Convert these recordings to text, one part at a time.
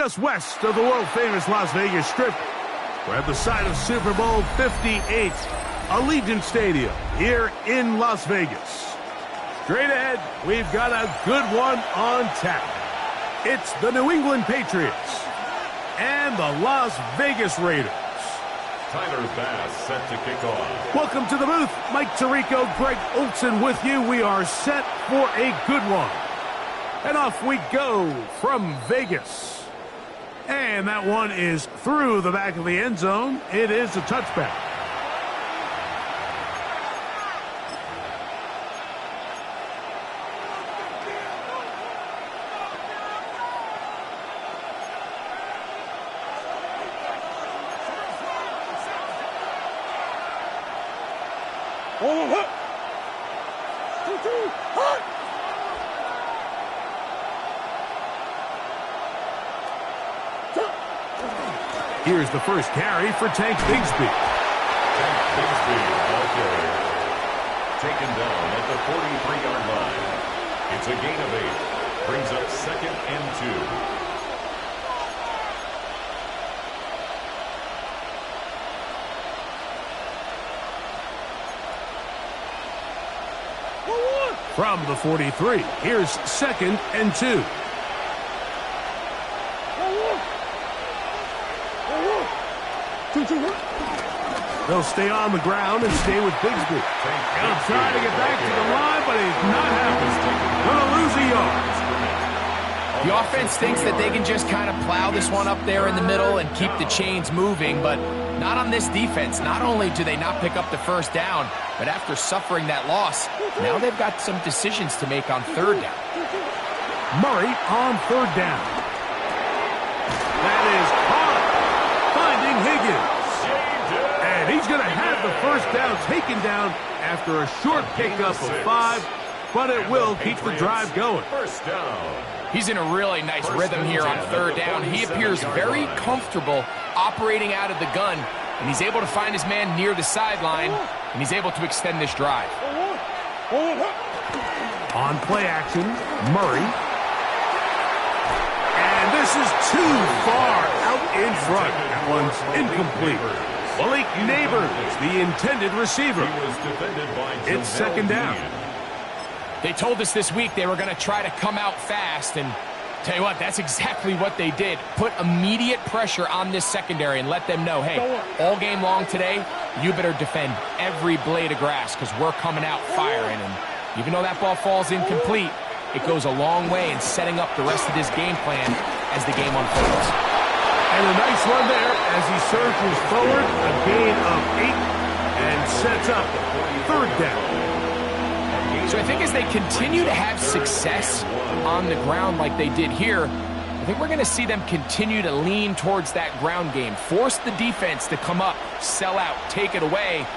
just west of the world-famous Las Vegas Strip. We're at the site of Super Bowl 58, Allegiant Stadium here in Las Vegas. Straight ahead, we've got a good one on tap. It's the New England Patriots and the Las Vegas Raiders. Tyler Bass set to kick off. Welcome to the booth. Mike Tirico, Greg Olson with you. We are set for a good one. And off we go from Vegas. And that one is through the back of the end zone. It is a touchback. Here's the first carry for Tank Bigsby. Tank Bigsby, ball carrier. Taken down at the 43-yard line. It's a gain of 8. Brings up 2nd and 2. From the 43, here's 2nd and 2. They'll stay on the ground and stay with Bigsby. He'll try to get back to the line, but he's not happening. Gonna lose a yard. The offense thinks that they can just kind of plow this one up there in the middle and keep the chains moving, but not on this defense. Not only do they not pick up the first down, but after suffering that loss, now they've got some decisions to make on 3rd down. Murray on 3rd down. That is caught. Finding Higgins. And he's going to have the first down taken down after a short pickup of 5, but it will keep the drive going. First down. He's in a really nice rhythm here on 3rd down. He appears very comfortable operating out of the gun, and he's able to find his man near the sideline, and he's able to extend this drive. On play action, Murray. And this is too far out in front. That one's incomplete. Malik Neighbors, the intended receiver. It's 2nd down. They told us this week they were going to try to come out fast, and tell you what, that's exactly what they did. Put immediate pressure on this secondary and let them know, hey, all game long today, you better defend every blade of grass because we're coming out firing. And even though that ball falls incomplete, it goes a long way in setting up the rest of this game plan as the game unfolds. And a nice run there as he surges forward, a gain of 8, and sets up 3rd down. So I think as they continue to have success on the ground like they did here, I think we're going to see them continue to lean towards that ground game, force the defense to come up, sell out, take it away,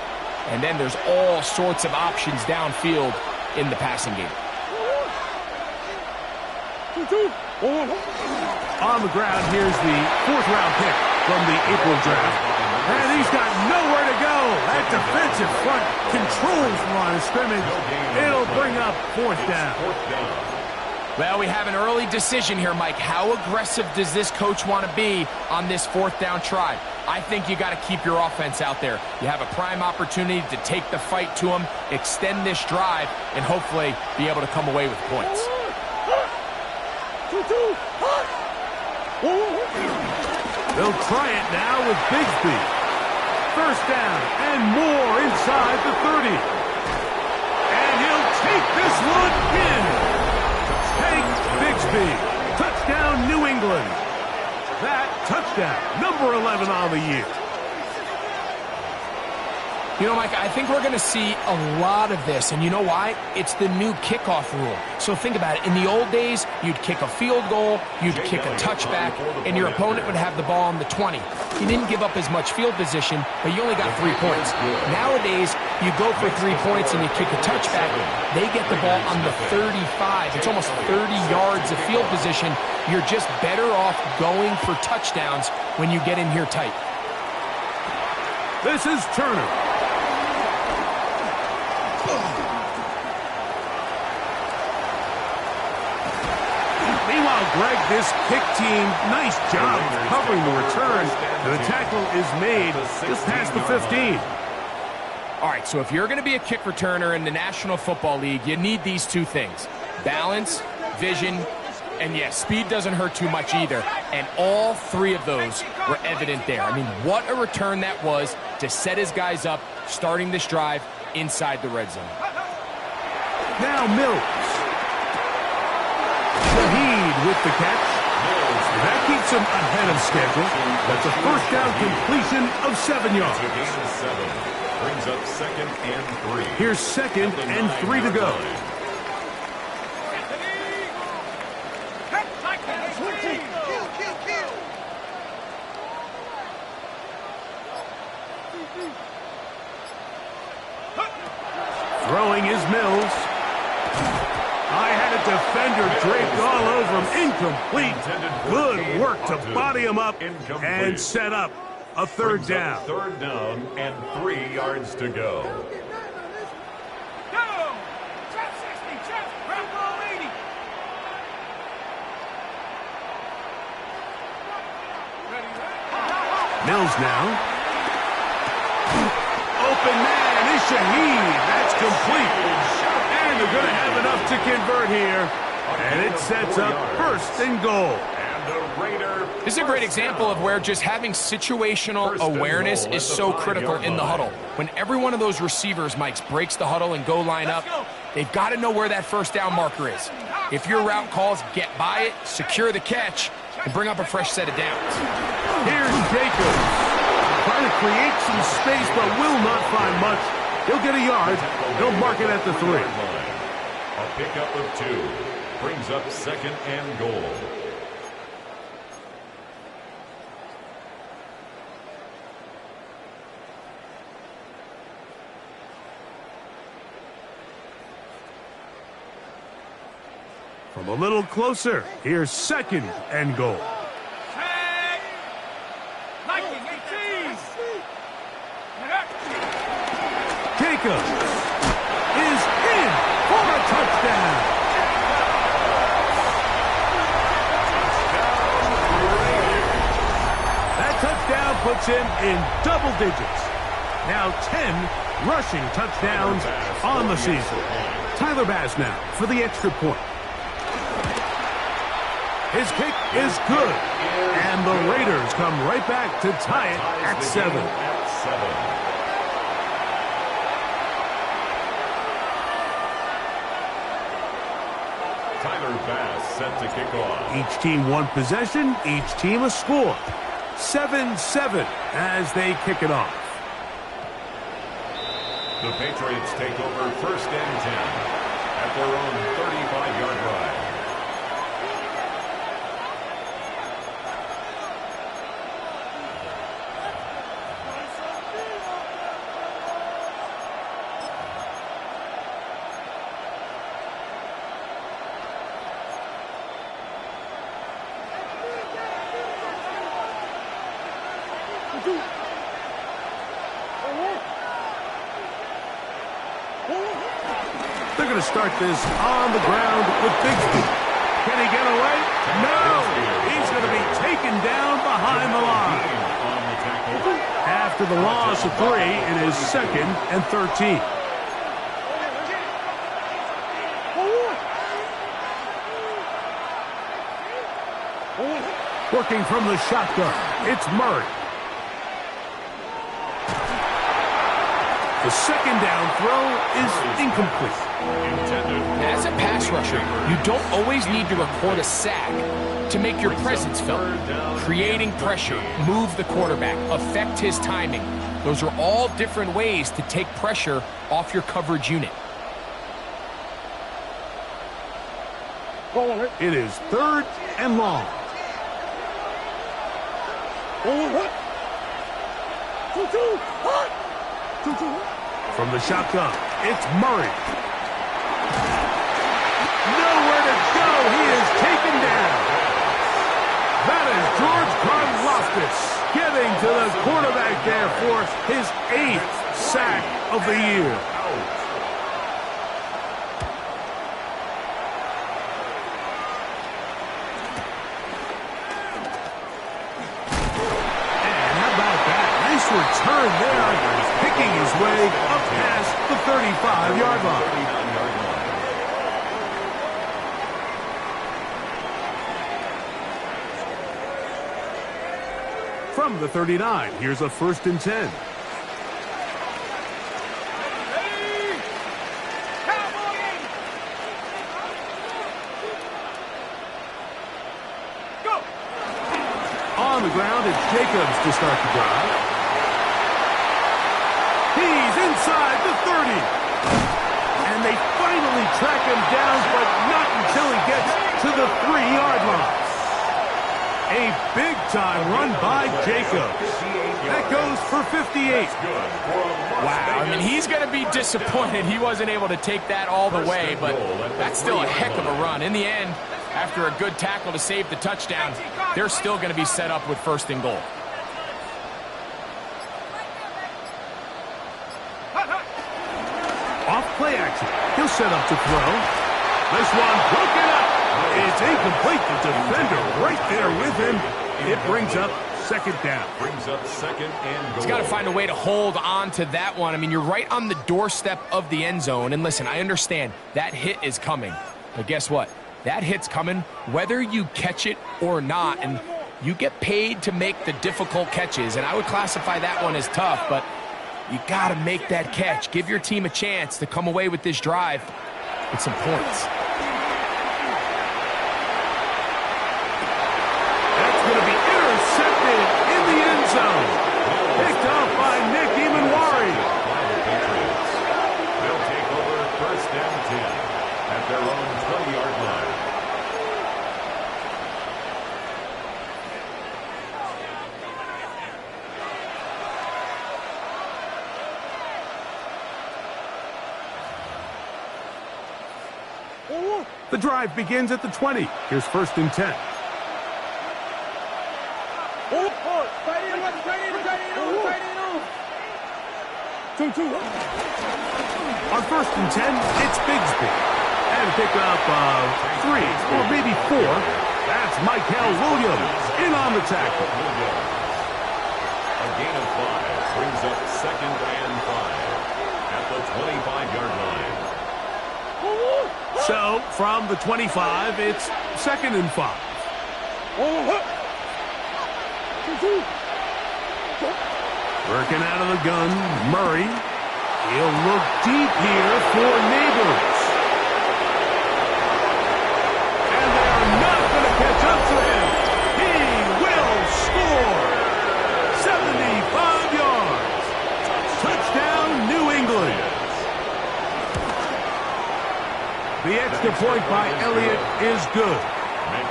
and then there's all sorts of options downfield in the passing game. On the ground, here's the 4th-round pick from the April draft. And he's got nowhere to go. That defensive front controls the line of scrimmage. It'll bring up 4th down. Well, we have an early decision here, Mike. How aggressive does this coach want to be on this 4th down try? I think you got to keep your offense out there. You have a prime opportunity to take the fight to them, extend this drive, and hopefully be able to come away with points. They'll try it now with Bigsby. 1st down and more inside the 30. And he'll take this one in. Tank Bigsby. Touchdown, New England. That touchdown, number 11 on the year. You know, Mike, I think we're going to see a lot of this, and you know why? It's the new kickoff rule. So think about it. In the old days, you'd kick a field goal, you'd kick a touchback, and your opponent would have the ball on the 20. You didn't give up as much field position, but you only got 3 points. Nowadays, you go for 3 points and you kick a touchback, they get the ball on the 35. It's almost 30 yards of field position. You're just better off going for touchdowns when you get in here tight. This is Turner. Meanwhile, Greg, this kick team, nice job covering the return. And the tackle is made just past the 15. All right, so if you're going to be a kick returner in the National Football League, you need these two things: balance, vision, and yes, speed doesn't hurt too much either. And all three of those were evident there. I mean, what a return that was to set his guys up, starting this drive inside the red zone. Now Mills. Shahid with the catch. That keeps him ahead of schedule. That's a first down completion of 7 yards. Brings up 2nd and 3. Here's 2nd and 3 to go. Throwing is Mills. I had a defender draped all over him. Incomplete. Good work to body him up and set up a third down. 3rd down and 3 yards to go. Mills now. Open man is Shahid. That's complete. And they're going to have enough to convert here. And it sets up 1st and goal. This is a great example of where just having situational awareness is so critical in the huddle. When every one of those receivers, Mike, breaks the huddle and go line up, they've got to know where that first down marker is. If your route calls, get by it, secure the catch, and bring up a fresh set of downs. Here's Jacobs. Trying to create some space, but will not find much. He'll get a yard. They'll mark it at the 3. A pickup of 2. Brings up 2nd and goal. From a little closer, here's 2nd and goal. Jacobs is in for a touchdown. That touchdown puts him in double digits. Now 10 rushing touchdowns on the season. Tyler Bass now for the extra point. His kick is good. And the Raiders come right back to tie it at 7. Tyler Bass set to kick off. Each team one possession, each team a score. 7-7 as they kick it off. The Patriots take over 1st and 10 at their own 35-yard line. They're going to start this on the ground with Bigsby. Can he get away? No! He's going to be taken down behind the line. After the loss of 3, it is 2nd and 13. Working from the shotgun, it's Murray. The 2nd down throw is incomplete. As a pass rusher, you don't always need to record a sack to make your presence felt. Creating pressure, move the quarterback, affect his timing. Those are all different ways to take pressure off your coverage unit. It is 3rd and long. From the shotgun, it's Murray. Nowhere to go. He is taken down. That is George Karlaftis getting to the quarterback there for his 8th sack of the year. return there, picking his way up past the 35-yard line. From the 39, here's a 1st and 10. On the ground, it's Jacobs to start the drive. He's inside the 30. And they finally track him down, but not until he gets to the 3-yard line. A big-time run by Jacobs. That goes for 58. Wow, I mean, he's going to be disappointed he wasn't able to take that all the way, but that's still a heck of a run. In the end, after a good tackle to save the touchdown, they're still going to be set up with 1st and goal. Off play action. He'll set up to throw. This one broken up. It's incomplete. The defender right there with him. It brings up 2nd down. Brings up 2nd and goal. He's got to find a way to hold on to that one. I mean, you're right on the doorstep of the end zone. And listen, I understand that hit is coming. But guess what? That hit's coming whether you catch it or not. And you get paid to make the difficult catches. And I would classify that one as tough, but you got to make that catch. Give your team a chance to come away with this drive with some points. That's going to be intercepted in the end zone. Picked up by Nick Emanwari. They'll take over 1st and 10 at their own 20-yard line. The drive begins at the 20. Here's 1st and 10. On 1st and 10, it's Bigsby. And pick up 3 or maybe 4. That's Michael Williams in on the tackle. A gain of 5 brings up 2nd and 5 at the 25-yard line. So, from the 25, it's 2nd and 5. Working out of the gun, Murray. He'll look deep here for Neighbors. And they're not going to catch up to him. He will score. 75 yards. Touchdown, New England. The extra point by Elliott is good.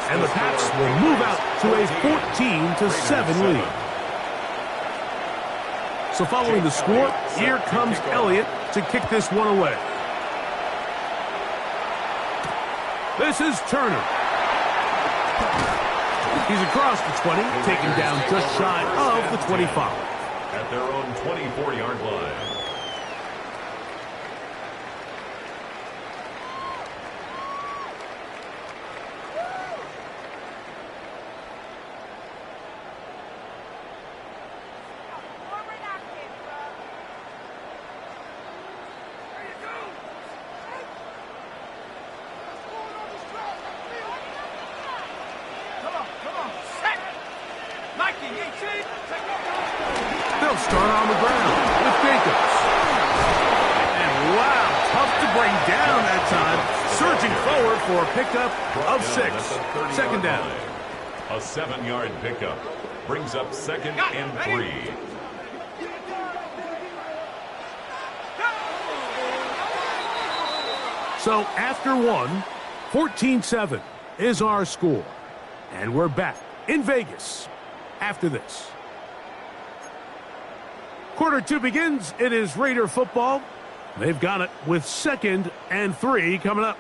And the Pats will move out to a 14-7 lead. So following the score, here comes Elliott to kick this one away. This is Turner. He's across the 20, taken down just shy of the 25. At their own 24-yard line. They'll start on the ground with Jacobs. And wow, tough to bring down that time. Surging forward for a pickup of 6. 2nd down. A 7-yard pickup brings up 2nd and 3. So after 1, 14-7 is our score. And we're back in Vegas after this. Quarter 2 begins. It is Raider football. They've got it with 2nd and 3 coming up.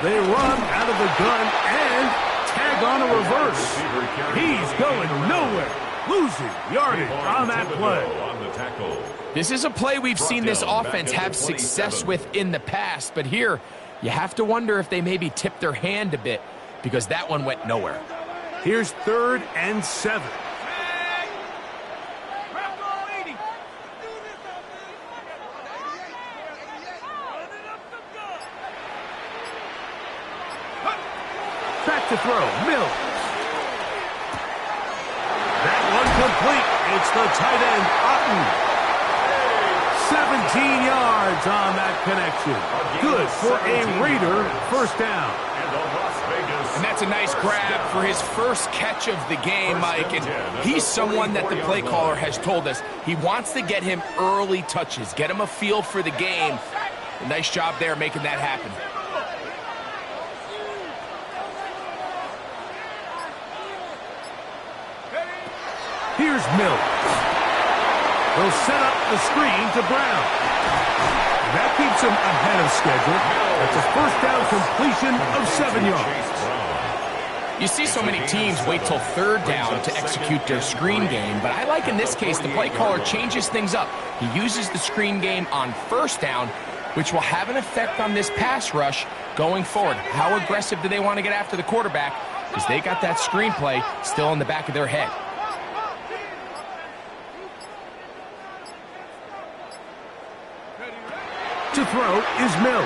They run out of the gun and tag on a reverse. He's going nowhere. Losing yardage on that play. tackle. This is a play we've seen this offense have success with in the past, but here you have to wonder if they maybe tipped their hand a bit because that one went nowhere. Here's 3rd and 7. Back to throw, Mills. That one complete. It's the tight end, Otten. 17 yards on that connection. Good for a Raider first down. And that's a nice grab for his first catch of the game, Mike. And he's someone that the play caller has told us he wants to get him early touches, get him a feel for the game. A nice job there making that happen. Here's Mills. They'll set up the screen to Brown. That keeps him ahead of schedule. That's a first down completion of 7 yards. You see so many teams wait till 3rd down to execute their screen game, but I like in this case the play caller changes things up. He uses the screen game on 1st down, which will have an effect on this pass rush going forward. How aggressive do they want to get after the quarterback? Because they got that screen play still in the back of their head. To throw is Mills.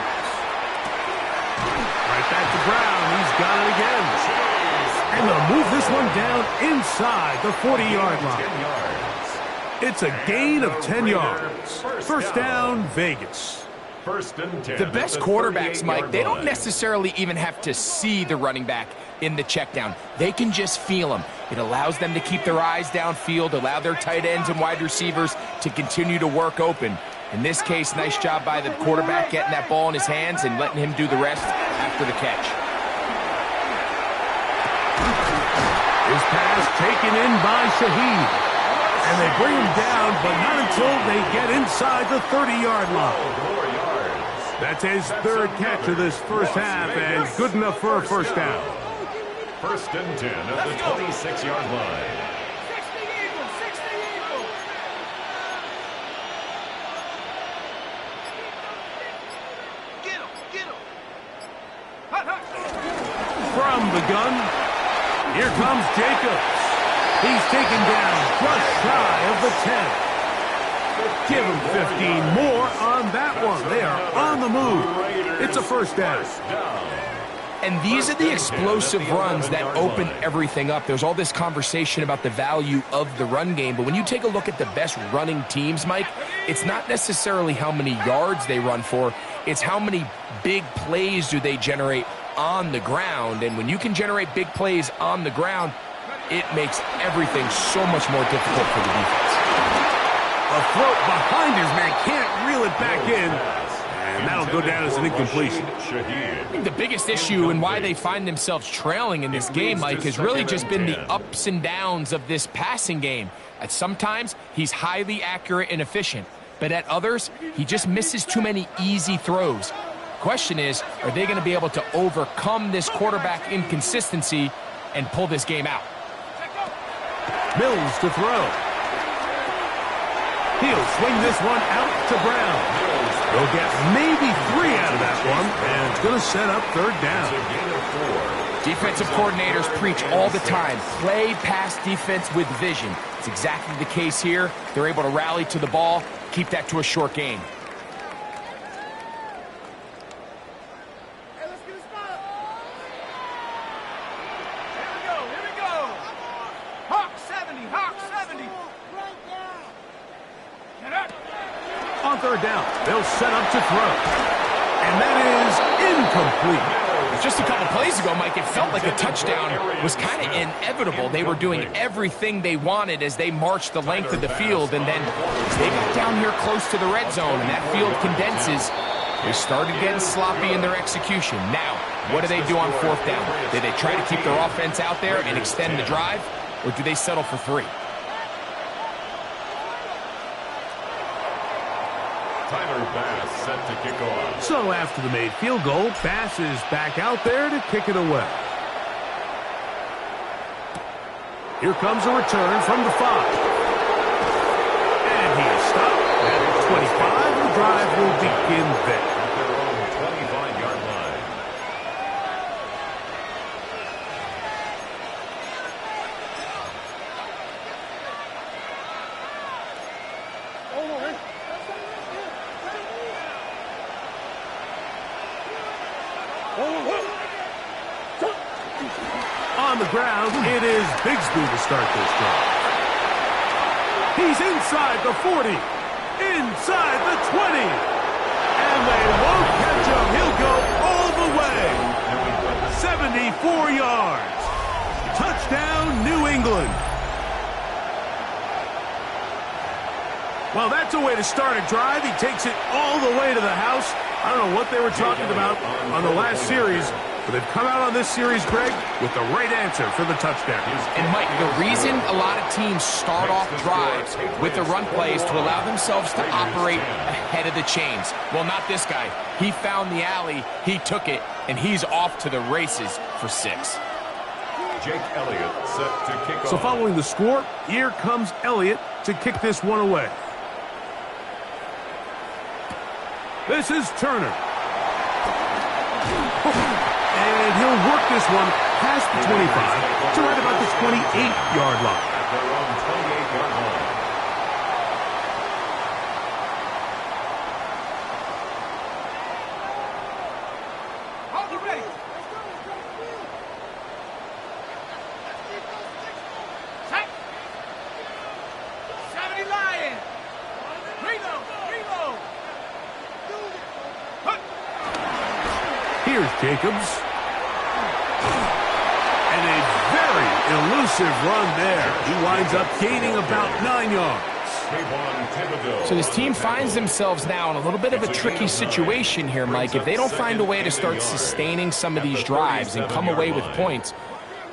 Right back to Brown. He's got it again. And they'll move this one down inside the 40-yard line. It's a gain of 10 yards. First down, Vegas. First and 10. The best quarterbacks, Mike, they don't necessarily even have to see the running back in the check down. They can just feel him. It allows them to keep their eyes downfield, allow their tight ends and wide receivers to continue to work open. In this case, nice job by the quarterback getting that ball in his hands and letting him do the rest after the catch. His pass taken in by Shaheed. And they bring him down, but not until they get inside the 30-yard line. That's his 3rd catch of this first half, and good enough for a first down. First and 10 at the 26-yard line. From the gun, here comes Jacobs. He's taken down just shy of the 10. Give him 15 more on that one. They are on the move. It's a first down. And these are the explosive runs that open everything up. There's all this conversation about the value of the run game, but when you take a look at the best running teams, Mike, it's not necessarily how many yards they run for, it's how many big plays do they generate on the ground. And when you can generate big plays on the ground, it makes everything so much more difficult for the defense. A float behind his man, can't reel it back in. And that'll go down as an incompletion. I think the biggest issue and why they find themselves trailing in this game, Mike, has really just been the ups and downs of this passing game. At sometimes, he's highly accurate and efficient, but at others, he just misses too many easy throws. Question is, are they going to be able to overcome this quarterback inconsistency and pull this game out? Mills to throw. He'll swing this one out to Brown. They'll get maybe 3 out of that one, and it's going to set up 3rd down. Defensive coordinators preach all the time, play pass defense with vision. It's exactly the case here. They're able to rally to the ball, keep that to a short game. On 3rd down, they'll set up to throw. And that is incomplete. Just a couple plays ago, Mike, it felt like a touchdown was kind of inevitable. They were doing everything they wanted as they marched the length of the field, and then they got down here close to the red zone, and that field condenses. They started getting sloppy in their execution. Now, what do they do on 4th down? Do they try to keep their offense out there and extend the drive, or do they settle for 3? Bass set to kick off. So after the made field goal, Bass is back out there to kick it away. Here comes a return from the 5. And he will begin there. At their own 25-yard line. On the ground, it is Bigsby to start this drive. He's inside the 40, inside the 20, and they won't catch him. He'll go all the way. 74 yards. Touchdown, New England. Well, that's a way to start a drive. He takes it all the way to the house. I don't know what they were talking about on the last series, but they've come out on this series, Greg, with the right answer for the touchdown. And, Mike, the reason a lot of teams start off drives with the run plays to allow themselves to operate ahead of the chains. Well, not this guy. He found the alley, he took it, and he's off to the races for 6. Jake Elliott set to kick off. So following the score, here comes Elliott to kick this one away. This is Turner. And he'll work this one past the 25 to right about the 28-yard line. At their own 28-yard line. Hold you ready. Set. 70 Lion. Reload. Here's Jacobs. And a very elusive run there. He winds up gaining about 9 yards. So this team finds themselves now in a little bit of a tricky situation here, Mike. If they don't find a way to start sustaining some of these drives and come away with points,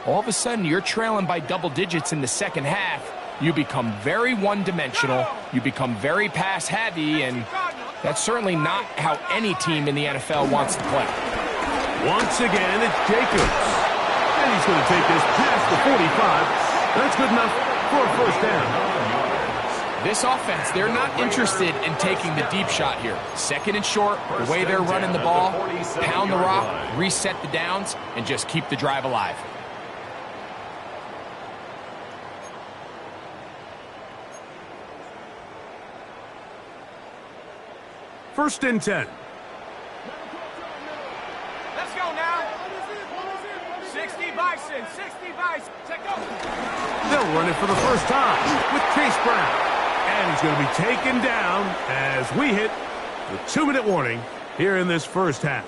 all of a sudden you're trailing by double digits in the second half. You become very one-dimensional. You become very pass-heavy, and that's certainly not how any team in the NFL wants to play. Once again, it's Jacobs. And he's going to take this past the 45. That's good enough for a first down. This offense, they're not interested in taking the deep shot here. Second and short, the way they're running the ball, pound the rock, reset the downs, and just keep the drive alive. First and 10. Let's go now. 60 Bison, 60 Bison. Take go. They'll run it for the first time with Chase Brown. And he's going to be taken down as we hit the 2-minute warning here in this first half.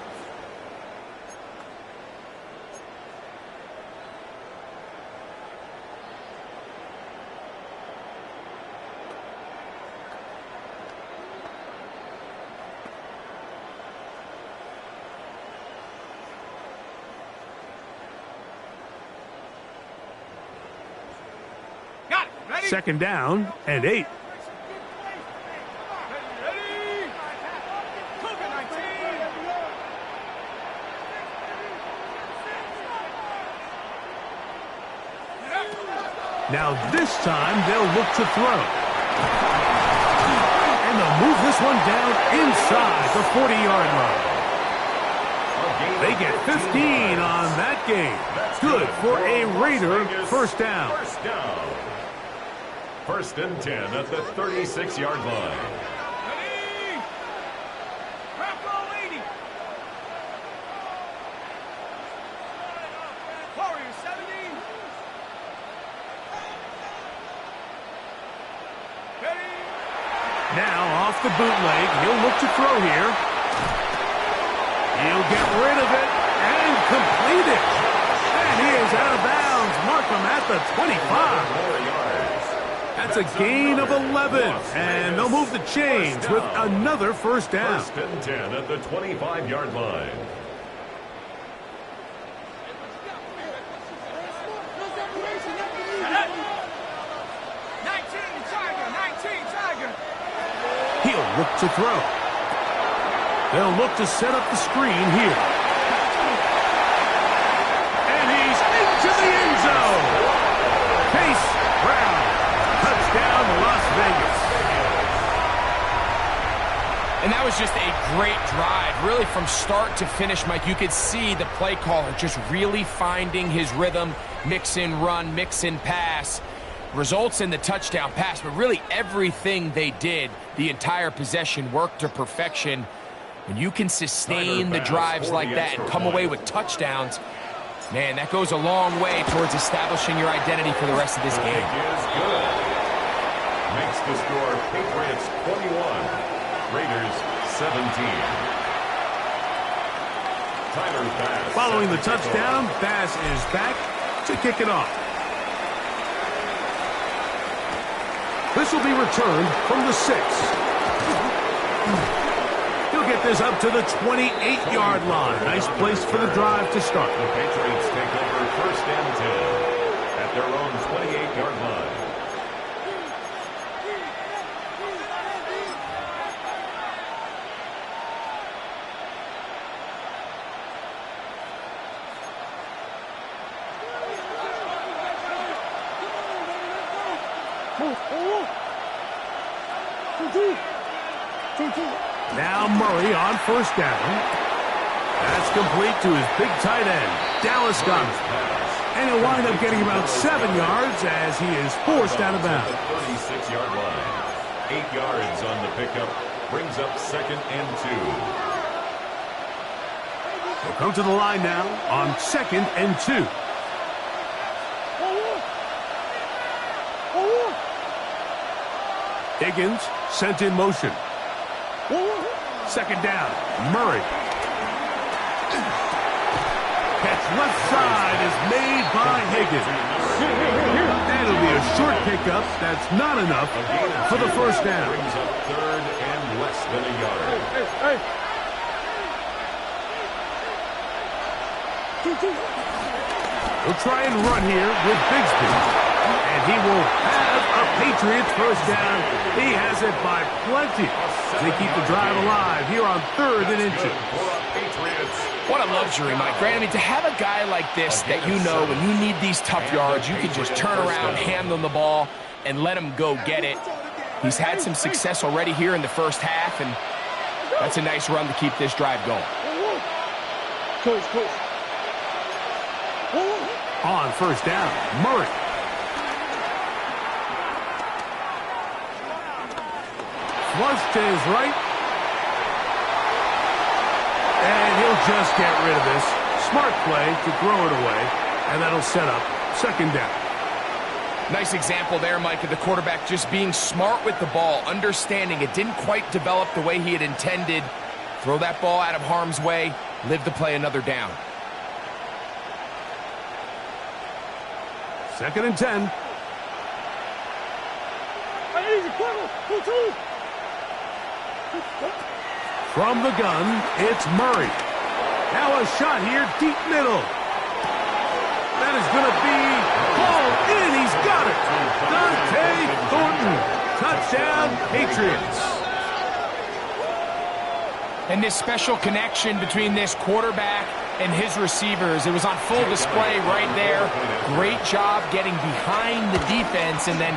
Got it. Ready? Second down and 8. Now this time they'll look to throw. And they'll move this one down inside the 40-yard line. They get 15 on that game. Good for a Raider first down. First and 10 at the 36-yard line. Now off the bootleg, he'll look to throw here. He'll get rid of it and complete it. And he is out of bounds. Mark him at the 25. That's a gain of 11. And they'll move the chains with another first down. First and 10 at the 25-yard line. He'll look to throw. They'll look to set up the screen here. And he's into the end zone. Chase Brown. Touchdown, Las Vegas. And that was just a great drive. Really from start to finish, Mike, you could see the play caller just really finding his rhythm, mix in run, mix in pass. Results in the touchdown pass, but really everything they did, the entire possession worked to perfection. When you can sustain the drives like that and come away with touchdowns, man, that goes a long way towards establishing your identity for the rest of this game. Makes the score Patriots 21, Raiders 17. Tyler's pass. Following the touchdown, Bass is back to kick it off. This will be returned from the 6. He'll get this up to the 28-yard line. Nice place for the drive to start. The Patriots take over 1st and 10 at their own 28-yard line. Now Murray on 1st down. That's complete to his big tight end. Dallas got it. And he'll wind up getting about 7 yards as he is forced out of bounds. 36-yard line. 8 yards on the pickup. Brings up 2nd and 2. We'll come to the line now on 2nd and 2. Higgins sent in motion. 2nd down. Murray. Catch left side is made by Higgins. That'll be a short pickup. That's not enough for the 1st down. Brings up 3rd and less than a yard. We'll try and run here with Bigsby. And he will have a Patriots 1st down. He has it by plenty. They keep the drive alive here on 3rd and inches. What a luxury, Mike. Grant, I mean, to have a guy like this that you know when you need these tough yards, you can just turn around, hand them the ball, and let him go get it. He's had some success already here in the 1st half, and that's a nice run to keep this drive going. On 1st down, Murray. Flush to his right. And he'll just get rid of this. Smart play to throw it away. And that'll set up 2nd down. Nice example there, Mike, of the quarterback just being smart with the ball, understanding it didn't quite develop the way he had intended. Throw that ball out of harm's way, live to play another down. 2nd and 10. From the gun, it's Murray. Now a shot here, deep middle. That is going to be ball in. He's got it. Dante Thornton. Touchdown, Patriots. And this special connection between this quarterback and his receivers, it was on full display right there. Great job getting behind the defense. And then,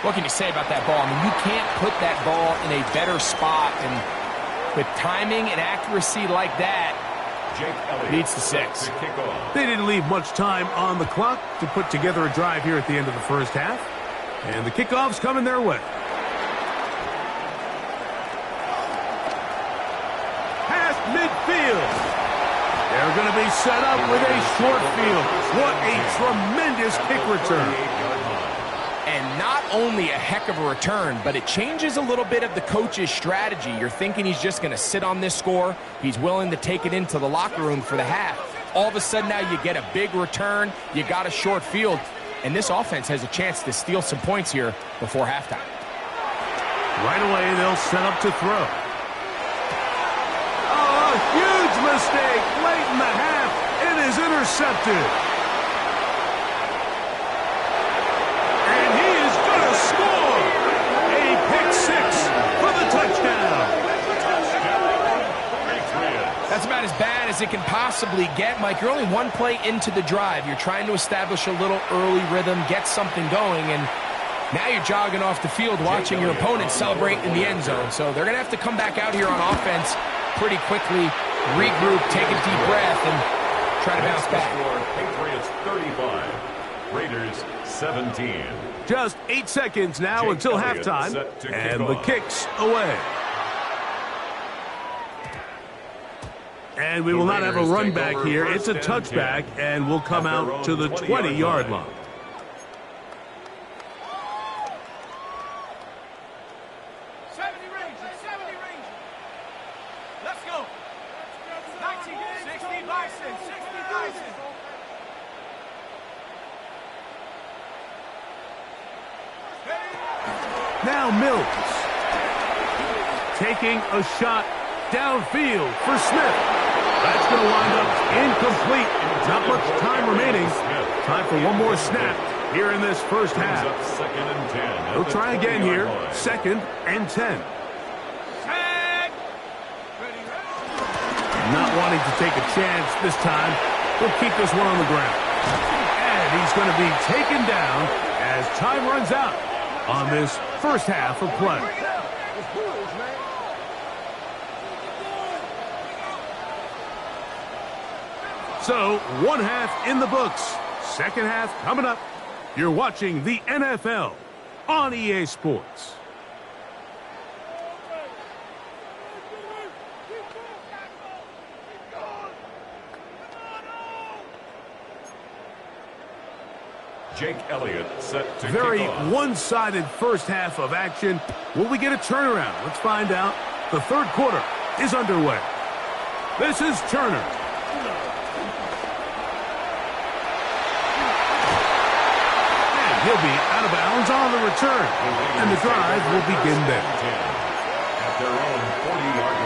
what can you say about that ball? I mean, you can't put that ball in a better spot. And with timing and accuracy like that, beats the 6. They didn't leave much time on the clock to put together a drive here at the end of the 1st half. And the kickoff's coming their way. Past midfield. They're going to be set up with a short field. What a tremendous kick return. And not only a heck of a return, but it changes a little bit of the coach's strategy. You're thinking he's just going to sit on this score. He's willing to take it into the locker room for the half. All of a sudden now you get a big return, you got a short field, and this offense has a chance to steal some points here before halftime. Right away, they'll set up to throw. Oh, a huge mistake late in the half. It is intercepted. And he is going to score. A pick 6 for the touchdown. That's about as bad as it can possibly get, Mike. You're only one play into the drive. You're trying to establish a little early rhythm, get something going, and Now you're jogging off the field watching your opponent celebrate in the end zone. So they're going to have to come back out here on offense pretty quickly, regroup, take a deep breath, and try to bounce back. Patriots 35, Raiders 17. Just 8 seconds now until halftime, and the kick's away. And we will not have a run back here. It's a touchback, and we'll come out to the 20-yard line. Now Mills taking a shot downfield for Smith. That's going to wind up incomplete. Not much time remaining. Time for one more snap here in this first half. He'll try again here. 2nd and 10. Not wanting to take a chance this time. He'll keep this one on the ground. And he's going to be taken down as time runs out on this first half of play. So, one half in the books. Second half coming up. You're watching the NFL on EA Sports. Jake Elliott set to Very kick off. one-sided first half of action. Will we get a turnaround? Let's find out. The third quarter is underway. This is Turner. And he'll be out of bounds on the return. And the drive will begin there. At their own 40-yard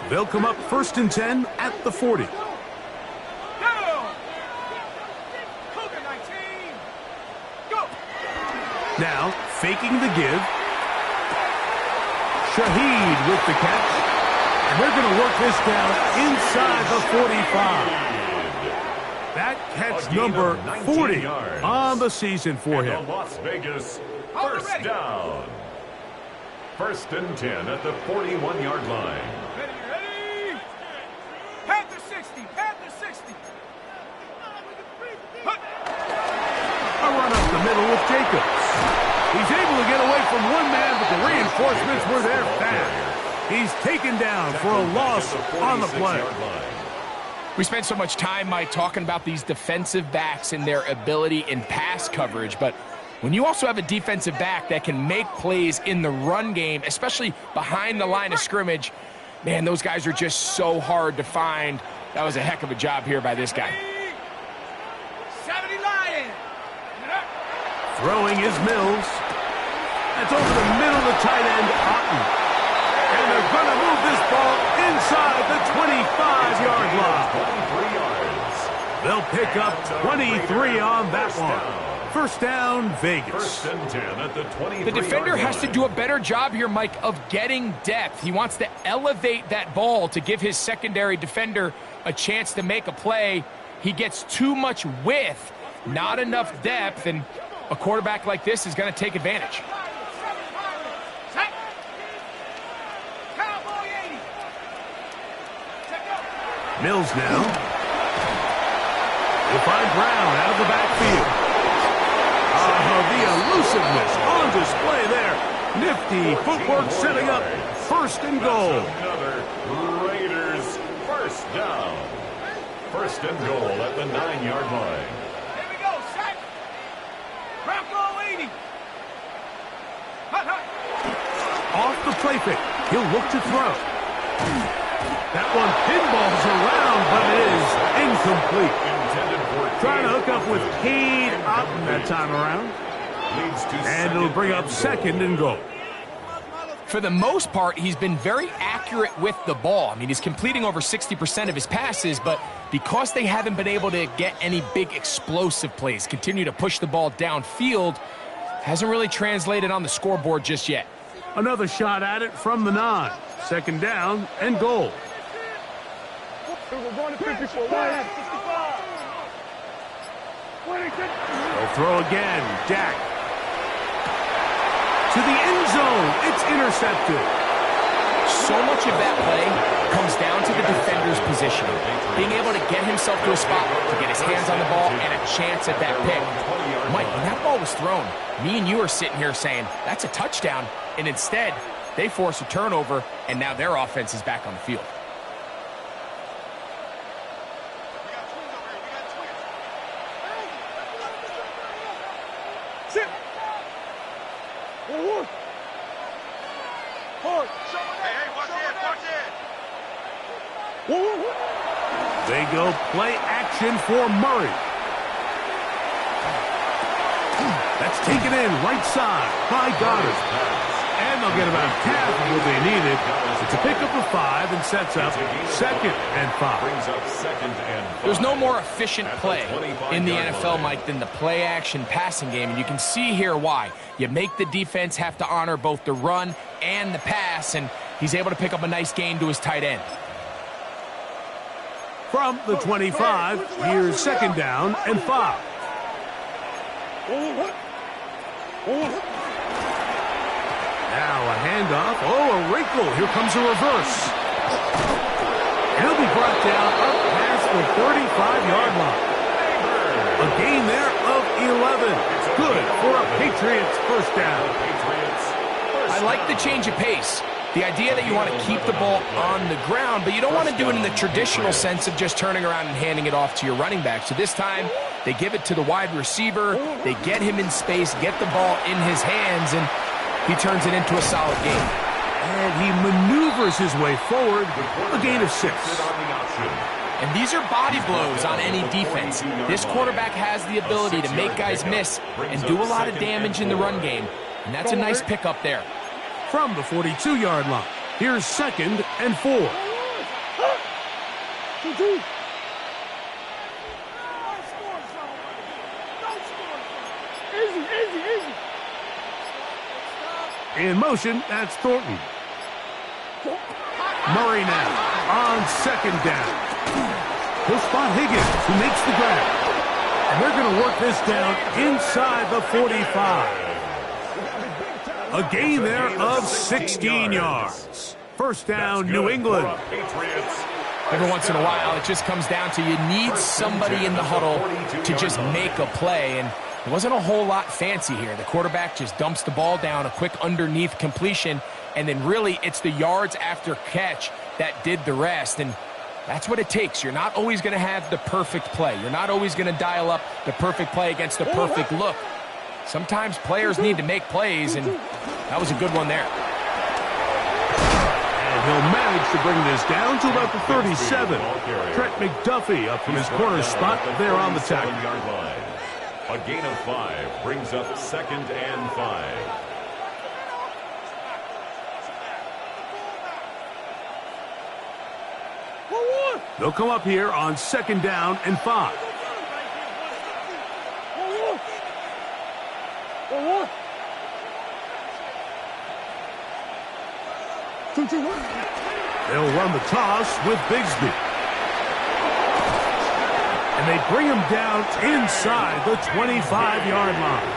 line. They'll come up 1st and 10 at the 40. Now, faking the give. Shaheed with the catch. And they're going to work this down inside the 45. That catch number 40 on the season for him. Las Vegas first down. 1st and 10 at the 41-yard line. Ready. Panther 60. Panther 60. A run up the middle with Jacobs. He's able to get away from one man, but the reinforcements were there fast. He's taken down for a loss on the play. We spent so much time, Mike, talking about these defensive backs and their ability in pass coverage, but when you also have a defensive back that can make plays in the run game, especially behind the line of scrimmage, man, those guys are just so hard to find. That was a heck of a job here by this guy. 70 Lion. Throwing is Mills. That's over the middle of the tight end, Otten. And they're going to move this ball inside the 25-yard line. 23 yards. They'll pick up 23 on that one. First down, Vegas. 1st and 10 at the 23-yard line. The defender has to do a better job here, Mike, of getting depth. He wants to elevate that ball to give his secondary defender a chance to make a play. He gets too much width, not enough depth, and a quarterback like this is going to take advantage. Mills now. We'll find Brown out of the backfield. The elusiveness on display there. Nifty footwork setting up 1st and goal. Another Raiders first down. 1st and goal at the 9-yard line. Here we go, sack. Bronco 80. Off the play fake. He'll look to throw. That one pinballs around, but it is incomplete. Trying to hook up with Cade Otten that time around. And it'll bring up 2nd and goal. For the most part, he's been very accurate with the ball. I mean, he's completing over 60% of his passes, but because they haven't been able to get any big explosive plays, continue to push the ball downfield, hasn't really translated on the scoreboard just yet. Another shot at it from the 9. 2nd down and goal. They'll throw again. Dak. To the end zone. It's intercepted. So much of that play comes down to the defender's positioning. Being able to get himself to a spot, to get his hands on the ball, and a chance at that pick. Mike, when that ball was thrown, me and you are sitting here saying, that's a touchdown. And instead, they force a turnover, and now their offense is back on the field. They go play action for Murray. That's taken in right side by Goddard. And they'll get about half of what they needed. It's a pickup of 5 and sets up 2nd and 5. There's no more efficient play in the NFL, Mike, than the play action passing game. And you can see here why. You make the defense have to honor both the run and the pass, and he's able to pick up a nice gain to his tight end. From the 25, here's 2nd down and 5. Now a handoff. Oh, a wrinkle. Here comes a reverse. He'll be brought down up past the 35-yard line. A gain there of 11. Good for a Patriots first down. I like the change of pace. The idea that you want to keep the ball on the ground, but you don't want to do it in the traditional sense of just turning around and handing it off to your running back. So this time, they give it to the wide receiver. They get him in space, get the ball in his hands, and he turns it into a solid gain. And he maneuvers his way forward, a gain of 6. And these are body blows on any defense. This quarterback has the ability to make guys miss and do a lot of damage in the run game. And that's a nice pickup there. From the 42-yard line, here's 2nd and 4. In motion, that's Thornton. Murray now on 2nd down. He'll spot Higgins, who makes the grab. And they're going to work this down inside the 45. A gain there of 16 yards. First down, New England. Every once in a while, it just comes down to you need somebody in the huddle to just make a play. And it wasn't a whole lot fancy here. The quarterback just dumps the ball down, a quick underneath completion, and then really it's the yards after catch that did the rest. And that's what it takes. You're not always going to have the perfect play. You're not always going to dial up the perfect play against the perfect look. Sometimes players need to make plays, and that was a good one there. And he'll manage to bring this down to about the 37. Trent McDuffie up from his corner spot there on the tackle. A gain of 5 brings up 2nd and 5. They'll come up here on 2nd down and 5. They'll run the toss with Bigsby. And they bring him down inside the 25-yard line.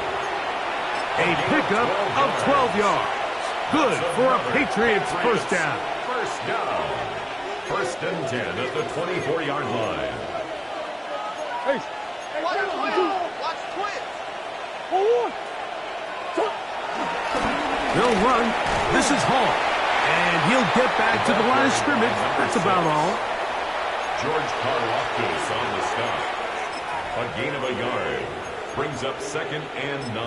A pickup of 12 yards. Good for a Patriots first down. First down. 1st and 10 at the 24-yard line. They'll run. This is Hall. And he'll get back to the line of scrimmage. That's about all. George Karlaftis on the stop. A gain of a yard. Brings up 2nd and 9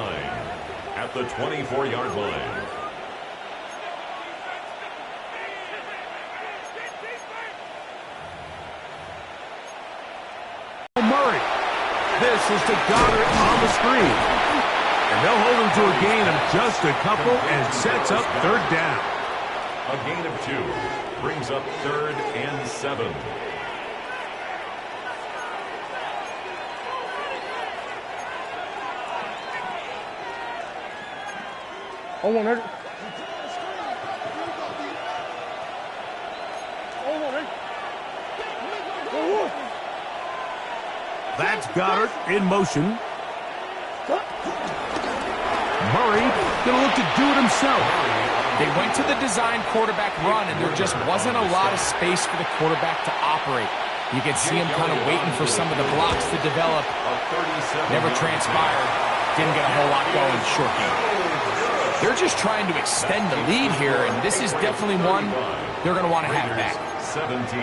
at the 24-yard line. Murray. This is to Goddard on the screen. And they'll hold him to a gain of just a couple and sets up 3rd down. A gain of 2 brings up 3rd and 7. That's Goddard in motion. Murray going to look to do it himself. They went to the design quarterback run, and there just wasn't a lot of space for the quarterback to operate. You could see him kind of waiting for some of the blocks to develop. Never transpired. Didn't get a whole lot going. Short game. They're just trying to extend the lead here, and this is definitely one they're going to want to have back. 17.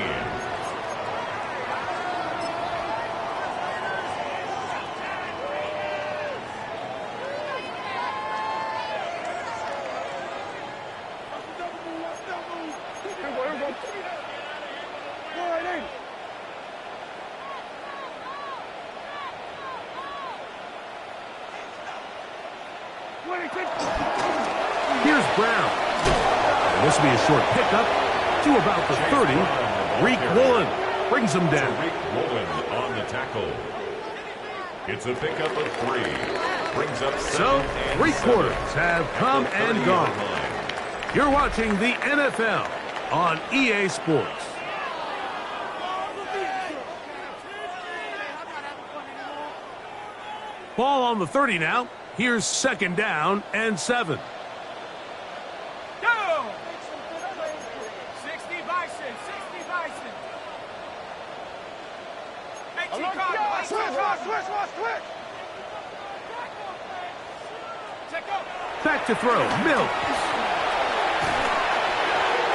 Here's Brown. And this will be a short pickup to about the 30. Reek Woolen brings him down. Reek Woolen on the tackle. It's a pickup of 3. Brings up 7. So, 3 quarters have come and gone. You're watching the NFL on EA Sports. Ball on the 30 now. Here's 2nd down and 7. Go! 60 Bison, 60 Bison. Hey, Chicago, switch. Check out. Back to throw. Mills.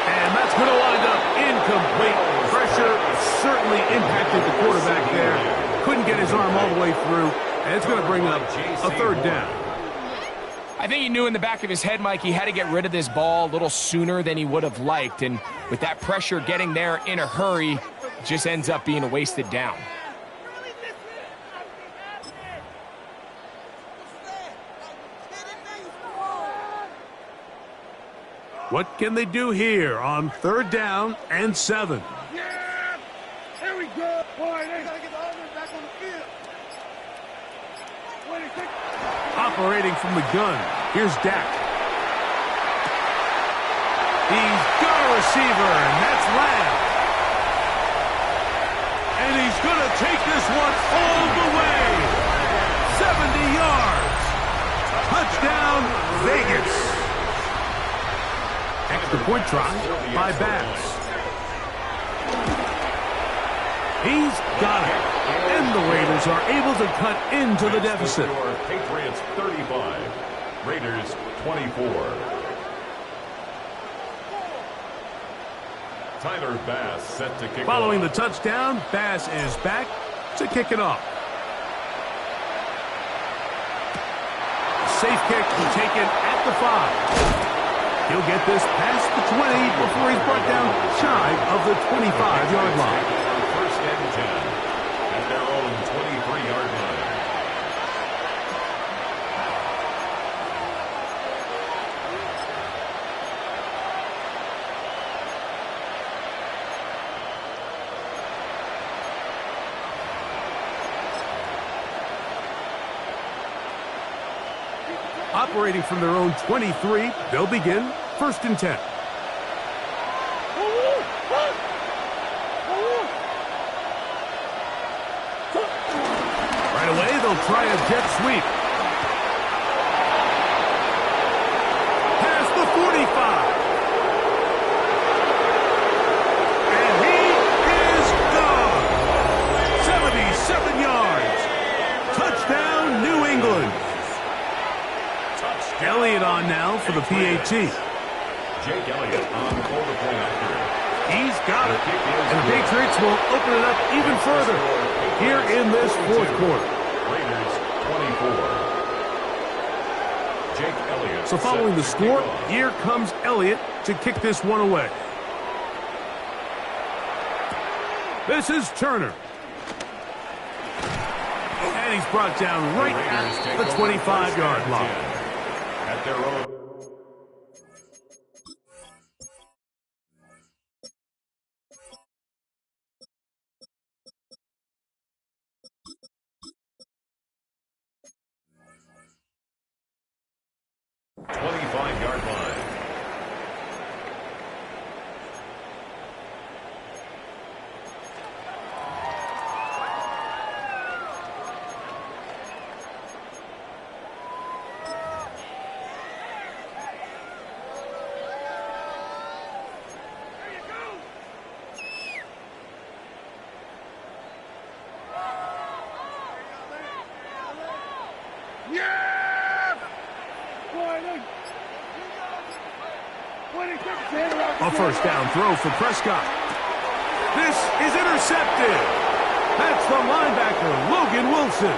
And that's going to wind up incomplete. Pressure certainly impacted the quarterback there. Couldn't get his arm all the way through. And it's going to bring up a 3rd down. I think he knew in the back of his head, Mike, he had to get rid of this ball a little sooner than he would have liked. And with that pressure getting there in a hurry, it just ends up being a wasted down. What can they do here on 3rd down and 7? Yeah! Here we go. Boy, they got to get the offense back on the field. Operating from the gun. Here's Dak. He's got a receiver, and that's Lamb. And he's going to take this one all the way. 70 yards. Touchdown, Vegas. Extra point try by Bass. He's got it. And the Raiders are able to cut into the deficit. Patriots 35, Raiders 24. Tyler Bass set to kick Following off. the touchdown, Bass is back to kick it off. Safe kick taken at the 5. He'll get this past the 20 before he's brought down shy of the 25-yard line. 1st and 10 at their own 23-yard line. Operating from their own 23, they'll begin 1st and 10. Right away, they'll try a jet sweep. Past the 45. And he is gone. 77 yards. Touchdown, New England. Elliott on now for the PAT. Jake Elliott on the quarter point after. He's got it. And the Patriots will open it up even further here in this 4th quarter. Raiders 24. Jake Elliott. So following the score, here comes Elliott to kick this one away. This is Turner. And he's brought down right at the 25-yard line. At their own. Yard line. A first down throw for Prescott. This is intercepted. That's the linebacker, Logan Wilson.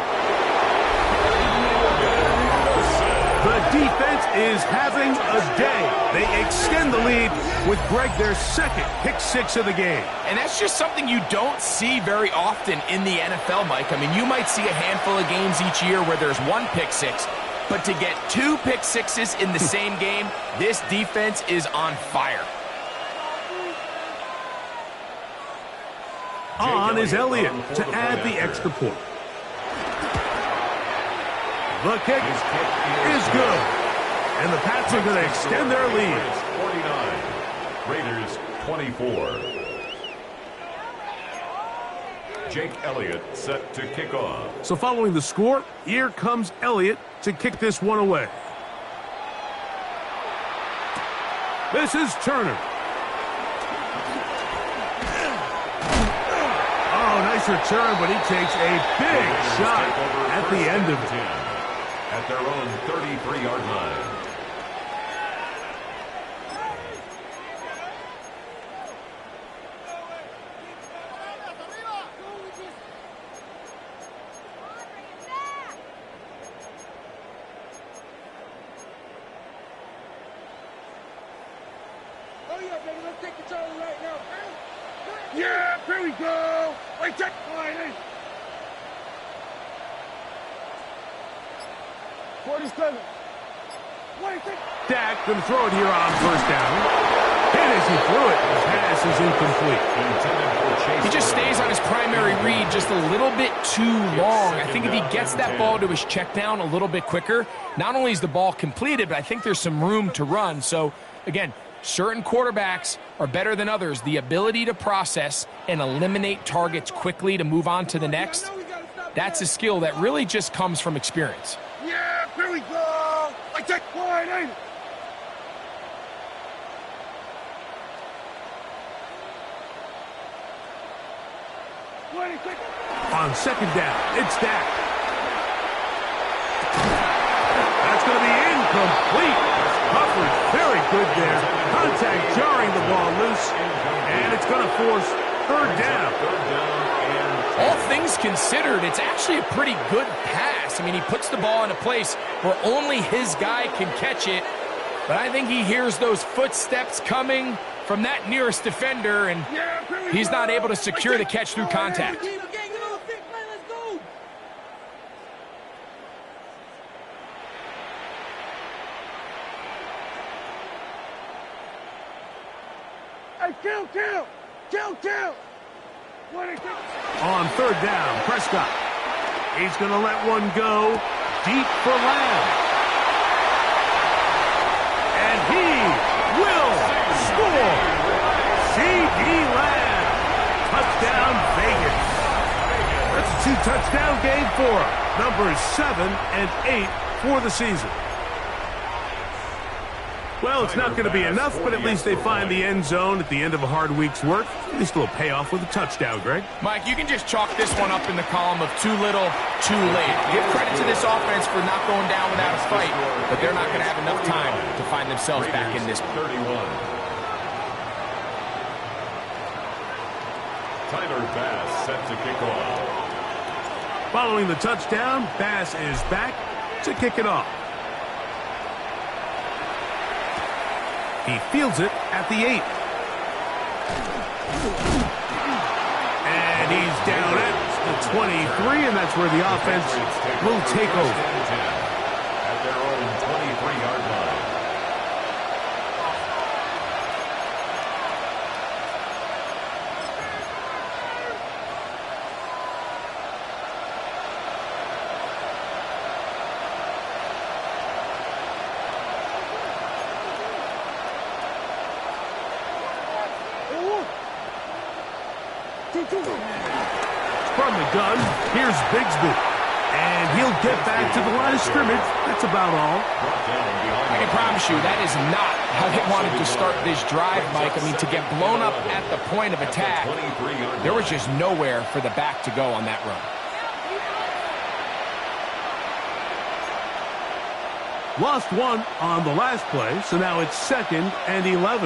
The defense is having a day. They extend the lead with Greg their second pick six of the game. And that's just something you don't see very often in the NFL, Mike. I mean, you might see a handful of games each year where there's one pick six, but to get two pick sixes in the same game, this defense is on fire. On is Elliott to add the extra point. The kick is good. And the Pats are going to extend their lead. 49, Raiders 24. Jake Elliott set to kick off. So following the score, here comes Elliott to kick this one away. This is Turner. Oh, nice return, but he takes a big shot at the end of it. At their own 33-yard line. Oh yeah, baby, let's take control right now. Yeah, here we go. Wait, check. Line. 47. Dak going to throw it here on first down. And as he threw it, the pass is incomplete. He just stays on his primary read just a little bit too long. I think if he gets that ball to his check down a little bit quicker, not only is the ball completed, but I think there's some room to run. So, again, certain quarterbacks are better than others. The ability to process and eliminate targets quickly to move on to the next, that's a skill that really just comes from experience. Yeah, here we go. I take line, ain't it? On second down, it's Dak. That's going to be incomplete. Covered very good there. Contact jarring the ball loose. And it's going to force third down. All things considered, it's actually a pretty good pass. I mean, he puts the ball in a place where only his guy can catch it. But I think he hears those footsteps coming from that nearest defender, and he's not able to secure the catch through contact. Kill. On third down, Prescott. He's going to let one go deep for Lamb. And he will score. C.D. Lamb. Touchdown, Vegas. That's a two-touchdown game for him. Numbers 7 and 8 for the season. Well, it's not going to be enough, but at least they find the end zone at the end of a hard week's work. At least it'll pay off with a touchdown, Greg. Mike, you can just chalk this one up in the column of too little, too late. Give credit to this offense for not going down without a fight, but they're not going to have enough time to find themselves back in this one. 31. Tyler Bass set to kick off. Following the touchdown, Bass is back to kick it off. He fields it at the 8. And he's down at the 23, and that's where the offense will take over. At their own 23-yard line. From the gun, here's Bigsby. And he'll get back to the line of scrimmage. That's about all. I can promise you that is not how they wanted to start this drive, Mike. I mean, to get blown up at the point of attack, there was just nowhere for the back to go on that run. Lost one on the last play, so now it's 2nd and 11.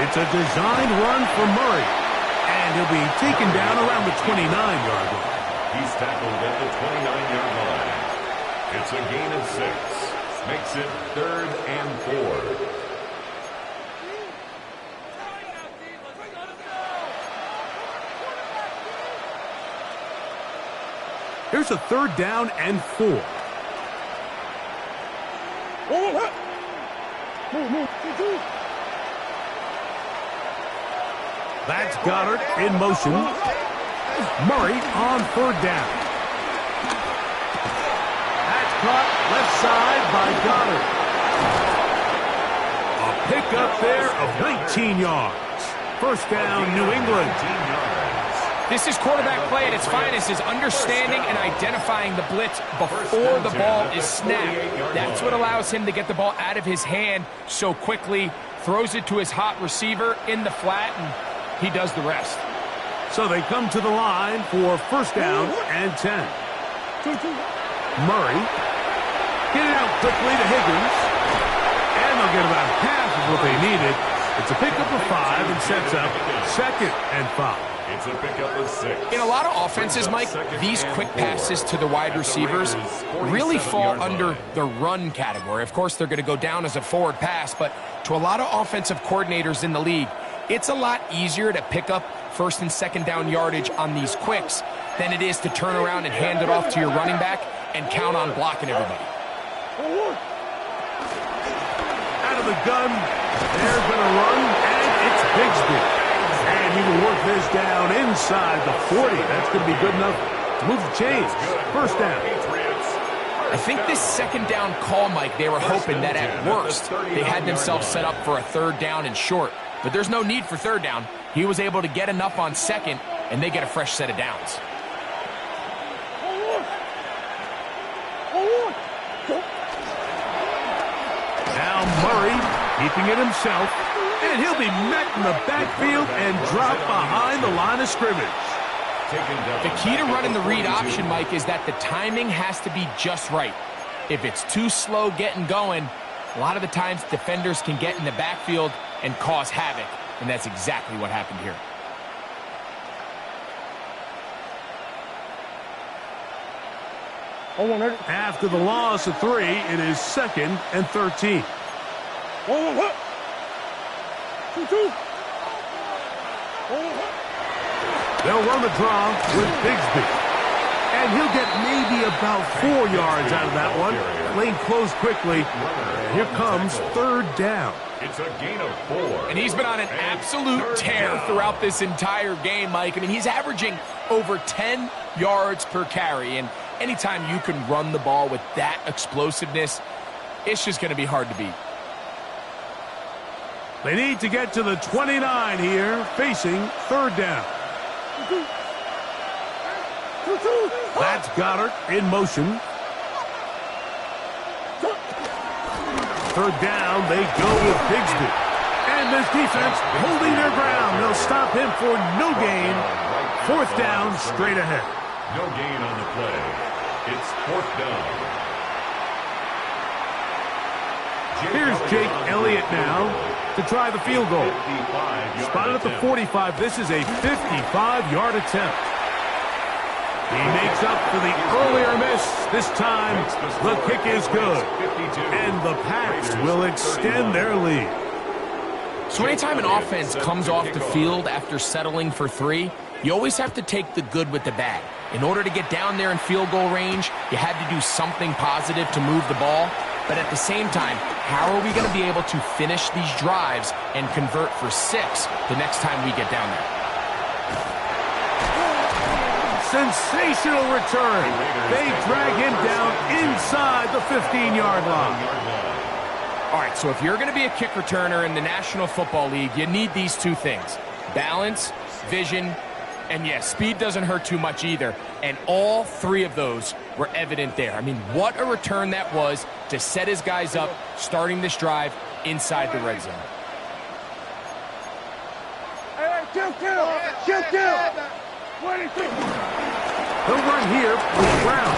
It's a designed run for Murray, and he'll be taken down around the 29-yard line. He's tackled at the 29-yard line. It's a gain of 6. Makes it 3rd and 4. Here's a 3rd down and 4. That's Goddard in motion. Murray on 3rd down. That's caught left side by Goddard. A pickup there of 19 yards. 1st down, New England. This is quarterback play at its finest, is understanding and identifying the blitz before the ball is snapped. That's what allows him to get the ball out of his hand so quickly, throws it to his hot receiver in the flat, and he does the rest. So they come to the line for 1st down and 10. Murray, get it out quickly to Higgins, and they'll get about half of what they needed. It's a pickup of 5 and sets up 2nd and 5. It's a pickup of 6. In a lot of offenses, Mike, these quick passes to the wide receivers really fall under the run category. Of course, they're going to go down as a forward pass, but to a lot of offensive coordinators in the league, it's a lot easier to pick up 1st and 2nd down yardage on these quicks than it is to turn around and hand it off to your running back and count on blocking everybody. Out of the gun, they're going to run, and it's Bigsby. And he will work this down inside the 40. That's going to be good enough to move the chains. 1st down. I think this 2nd down call, Mike, they were hoping that at worst they had themselves set up for a 3rd down and short. But there's no need for 3rd down. He was able to get enough on 2nd, and they get a fresh set of downs. Now Murray keeping it himself. And he'll be met in the backfield and dropped behind the line of scrimmage. The key to running the read option, Mike, is that the timing has to be just right. If it's too slow getting going, a lot of the times defenders can get in the backfield and cause havoc, and that's exactly what happened here. After the loss of 3, it is 2nd and 13. They'll run the draw with Bigsby. And he'll get maybe about 4 yards out of that one. Lane closed quickly. And here comes 3rd down. It's a gain of 4. And he's been on an absolute tear throughout this entire game, Mike. I mean, he's averaging over 10 yards per carry. And anytime you can run the ball with that explosiveness, it's just going to be hard to beat. They need to get to the 29 here, facing 3rd down. That's Goddard in motion. 3rd down, they go with Bigsby. And this defense holding their ground. They'll stop him for no gain. 4th down, straight ahead. No gain on the play. It's 4th down. Here's Jake Elliott now to try the field goal. Spotted at the 45. This is a 55-yard attempt. He makes up for the earlier miss. This time, the kick is good. And the Pats will extend their lead. So anytime an offense comes off the field after settling for 3, you always have to take the good with the bad. In order to get down there in field goal range, you had to do something positive to move the ball. But at the same time, how are we going to be able to finish these drives and convert for 6 the next time we get down there? Sensational return. They drag him down inside the 15-yard line. All right, so if you're going to be a kick returner in the National Football League, you need these 2 things: balance, vision, and yes, speed doesn't hurt too much either. And all 3 of those were evident there. I mean, what a return that was to set his guys up, starting this drive inside the red zone. Hey, kill! 22! He'll run here with Brown.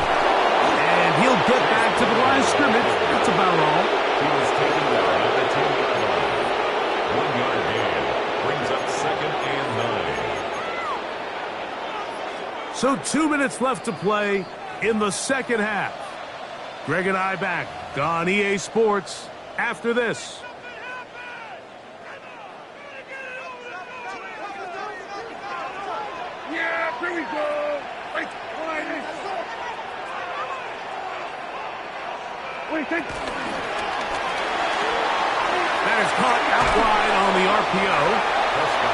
And he'll get back to the line of scrimmage. That's about all. He was taken down at the 10-yard line. 1-yard gain brings up 2nd and 9. So 2 minutes left to play in the second half. Greg and I back on EA Sports after this. Yeah, here we go. Wait, take. That is caught out wide on the RPO.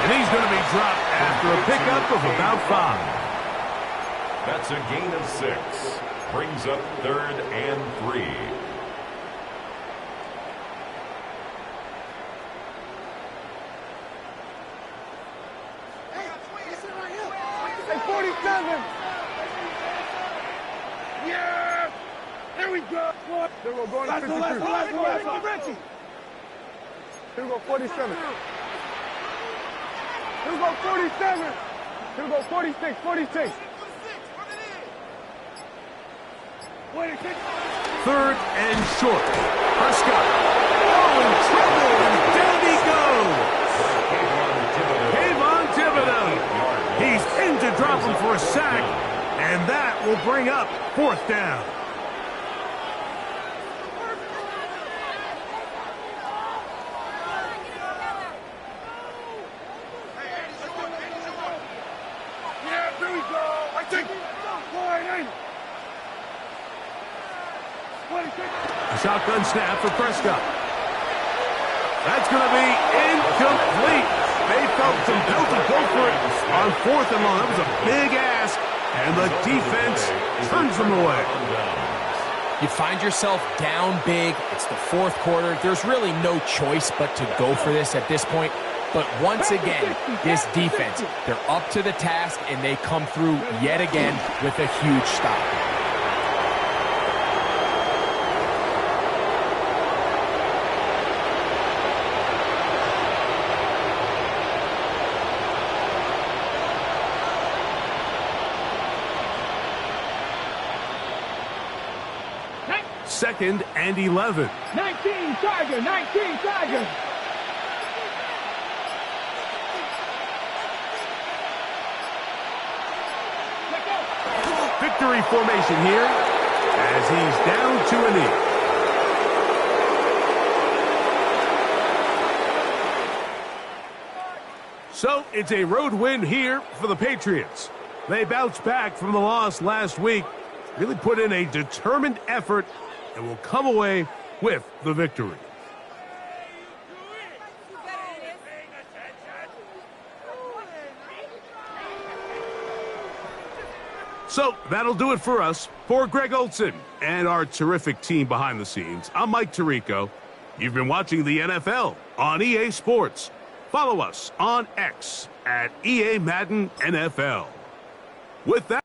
And he's going to be dropped after a pickup of about 5. That's a gain of 6. Brings up 3rd and 3. Hey, 47. Yeah. Here we go. Here we go. Going to 52. Richie. Here we go. 47. Here we go. 47. Here we go. 46. 46. 3rd and short. Prescott. Oh, in trouble, and down he goes. Kayvon Thibodeau. He's in to drop him for a sack, and that will bring up 4th down. Yeah, here we go. I think. A shotgun snap for Prescott. That's going to be incomplete. They felt compelled to go for it on 4th and long. That was a big ask, and the defense turns them away. You find yourself down big. It's the 4th quarter. There's really no choice but to go for this at this point. But once again, this defense, they're up to the task, and they come through yet again with a huge stop. Second and 11. 19 Tiger. 19 Tiger. Victory formation here as he's down to a knee. So it's a road win here for the Patriots. They bounced back from the loss last week, really put in a determined effort, and will come away with the victory. So that'll do it for us. For Greg Olson and our terrific team behind the scenes, I'm Mike Tirico. You've been watching the NFL on EA Sports. Follow us on X at EA Madden NFL. With that,